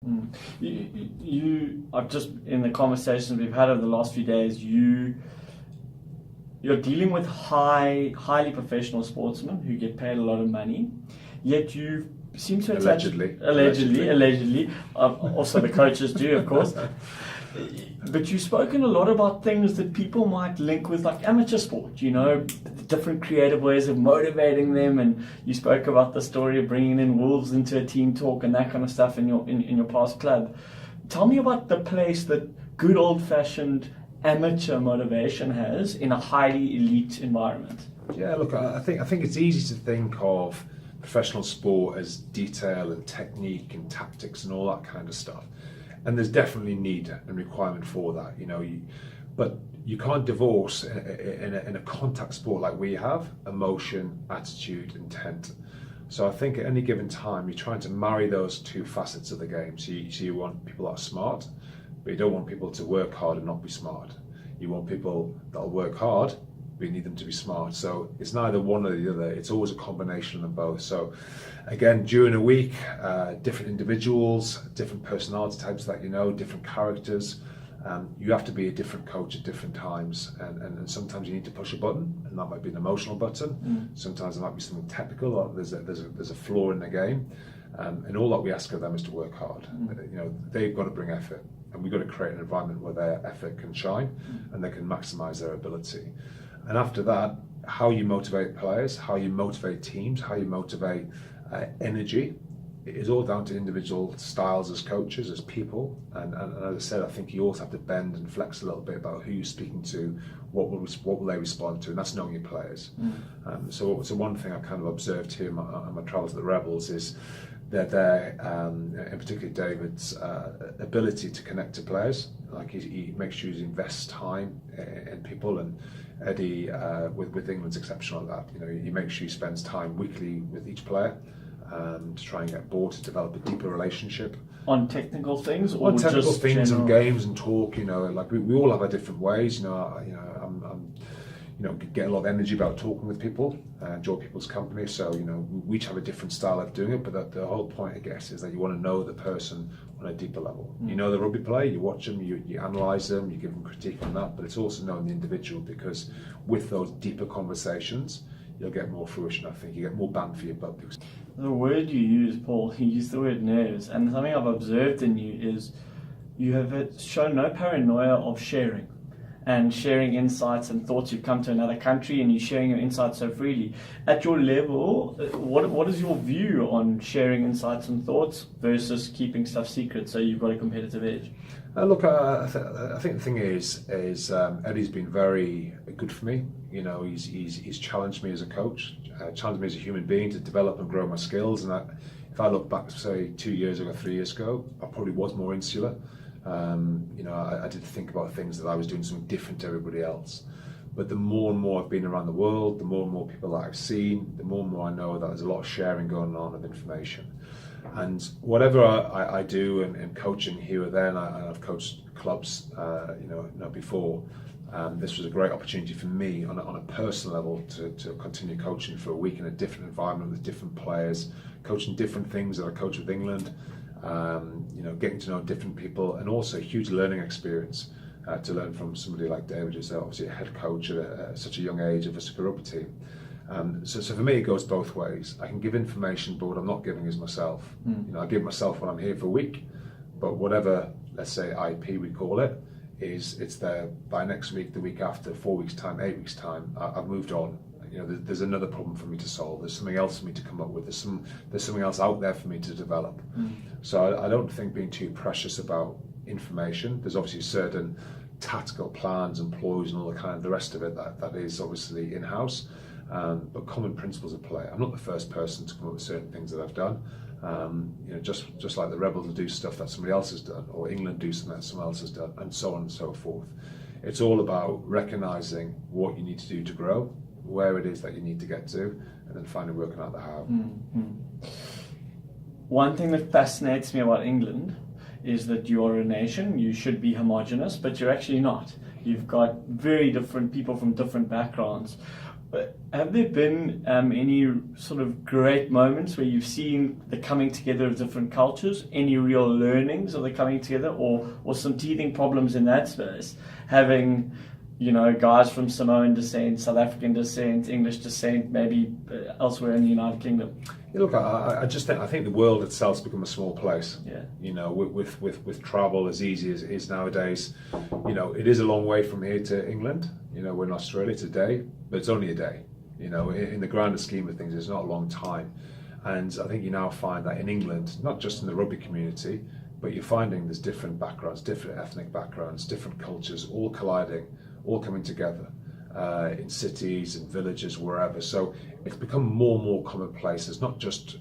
Mm. I've just, in the conversations we've had over the last few days, you're dealing with highly professional sportsmen who get paid a lot of money, yet you seem to attach... Allegedly. Also the coaches do, of course. But you've spoken a lot about things that people might link with like amateur sport, different creative ways of motivating them, and you spoke about the story of bringing in wolves into a team talk and that kind of stuff in your past club. Tell me about the place that good old-fashioned amateur motivation has in a highly elite environment. Yeah, look, I think it's easy to think of professional sport as detail and technique and tactics and all that kind of stuff. And there's definitely need and requirement for that, but you can't divorce in a contact sport like we have emotion, attitude, intent. So I think at any given time you're trying to marry those two facets of the game. So you want people that are smart, but you don't want people to work hard and not be smart. You want people that'll work hard, but you need them to be smart. So it's neither one or the other. It's always a combination of them both. So again, during a week, different individuals, different personality types that different characters. You have to be a different coach at different times, and sometimes you need to push a button, and that might be an emotional button. Sometimes it might be something technical, or there's a flaw in the game, and all that we ask of them is to work hard. They've got to bring effort, and we've got to create an environment where their effort can shine and they can maximise their ability. And after that, how you motivate players, how you motivate teams, how you motivate energy, it is all down to individual styles as coaches, as people. And as I said, I think you also have to bend and flex a little bit about who you're speaking to, what will they respond to, and that's knowing your players. So one thing I've kind of observed here on my travels at the Rebels is that in particular David's ability to connect to players. Like he makes sure he invests time in people, and Eddie with England's exceptional at that. He makes sure he spends time weekly with each player to try and get bored, to develop a deeper relationship. On technical things, or on technical just things general? And games and talk. Like we all have our different ways. I'm get a lot of energy about talking with people, enjoy people's company. So we each have a different style of doing it. But the whole point, I guess, is that you want to know the person on a deeper level. You know the rugby player, you watch them, you analyse them, you give them critique on that. But it's also knowing the individual, because with those deeper conversations, you'll get more fruition. I think you get more bang for your buck. The word you use, Paul, you use the word nerves, and something I've observed in you is you have shown no paranoia of sharing insights and thoughts. You've come to another country and you're sharing your insights so freely. At your level, what is your view on sharing insights and thoughts versus keeping stuff secret so you've got a competitive edge? Look, I think the thing is Eddie's been very good for me. He's challenged me as a coach, challenged me as a human being to develop and grow my skills. And if I look back, say 2 years ago, 3 years ago, I probably was more insular. I did think about things that I was doing something different to everybody else. But the more and more I've been around the world, the more and more people that I've seen, the more and more I know that there's a lot of sharing going on of information. And whatever I do in coaching here or there, and I've coached clubs, before. This was a great opportunity for me on a personal level to continue coaching for a week in a different environment with different players, coaching different things that I coach with England. Getting to know different people, and also a huge learning experience to learn from somebody like David, who's obviously a head coach at such a young age of a super rugby team. So for me, it goes both ways. I can give information, but what I'm not giving is myself. I give myself when I'm here for a week, but whatever, let's say IP we call it, it's there by next week, the week after, 4 weeks time, 8 weeks time. I've moved on. There's another problem for me to solve. There's something else for me to come up with. There's something else out there for me to develop. So I don't think being too precious about information. There's obviously certain tactical plans and ploys and all the rest of it that is obviously in-house. But common principles of play. I'm not the first person to come up with certain things that I've done. Just like the Rebels do stuff that somebody else has done, or England do something that someone else has done, and so on and so forth. It's all about recognising what you need to do to grow, where it is that you need to get to, and then finally working out the how. One thing that fascinates me about England is that you are a nation, you should be homogenous, but you're actually not. You've got very different people from different backgrounds. Have there been any sort of great moments where you've seen the coming together of different cultures? Any real learnings of the coming together, or some teething problems in that space? Having, guys from Samoan descent, South African descent, English descent, maybe elsewhere in the United Kingdom. Yeah, look, I think the world itself's become a small place. Yeah. With travel as easy as it is nowadays, it is a long way from here to England. We're in Australia today, but it's only a day. In the grander scheme of things, it's not a long time. And I think you now find that in England, not just in the rugby community, but you're finding there's different backgrounds, different ethnic backgrounds, different cultures, all colliding, all coming together in cities and villages, wherever. So it's become more and more commonplace. It's not just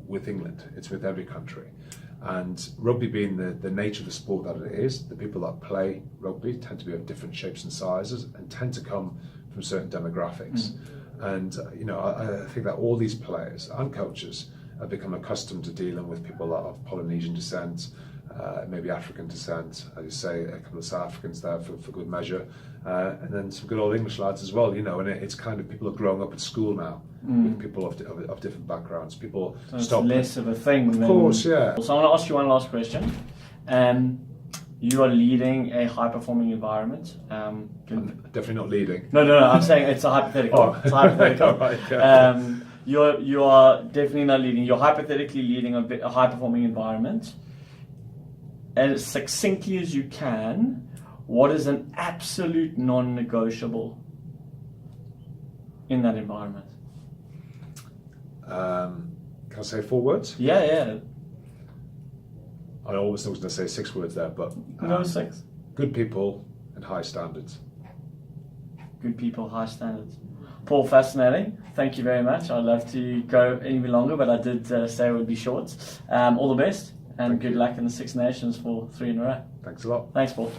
with England, it's with every country. And rugby being the nature of the sport that it is, the people that play rugby tend to be of different shapes and sizes and tend to come from certain demographics. And I think that all these players and coaches have become accustomed to dealing with people that of Polynesian descent, maybe African descent, as you say, a couple of South Africans there for good measure, and then some good old English lads as well, and it's kind of people are growing up at school now with people of different backgrounds. People so it's less of a thing. Of course, yeah. So I want to ask you one last question. You are leading a high-performing environment. I'm definitely not leading. No, I'm saying it's a hypothetical. Oh. It's a hypothetical. Right, yeah. You are definitely not leading. You're hypothetically leading a high-performing environment. As succinctly as you can, what is an absolute non-negotiable in that environment? Can I say 4 words? Yeah. I almost was going to say 6 words there, but No, 6. Good people and high standards. Good people, high standards. Paul, fascinating. Thank you very much. I'd love to go any longer, but I did say it would be short. All the best, and good luck in the Six Nations for 3 in a row. Thanks a lot. Thanks, Paul.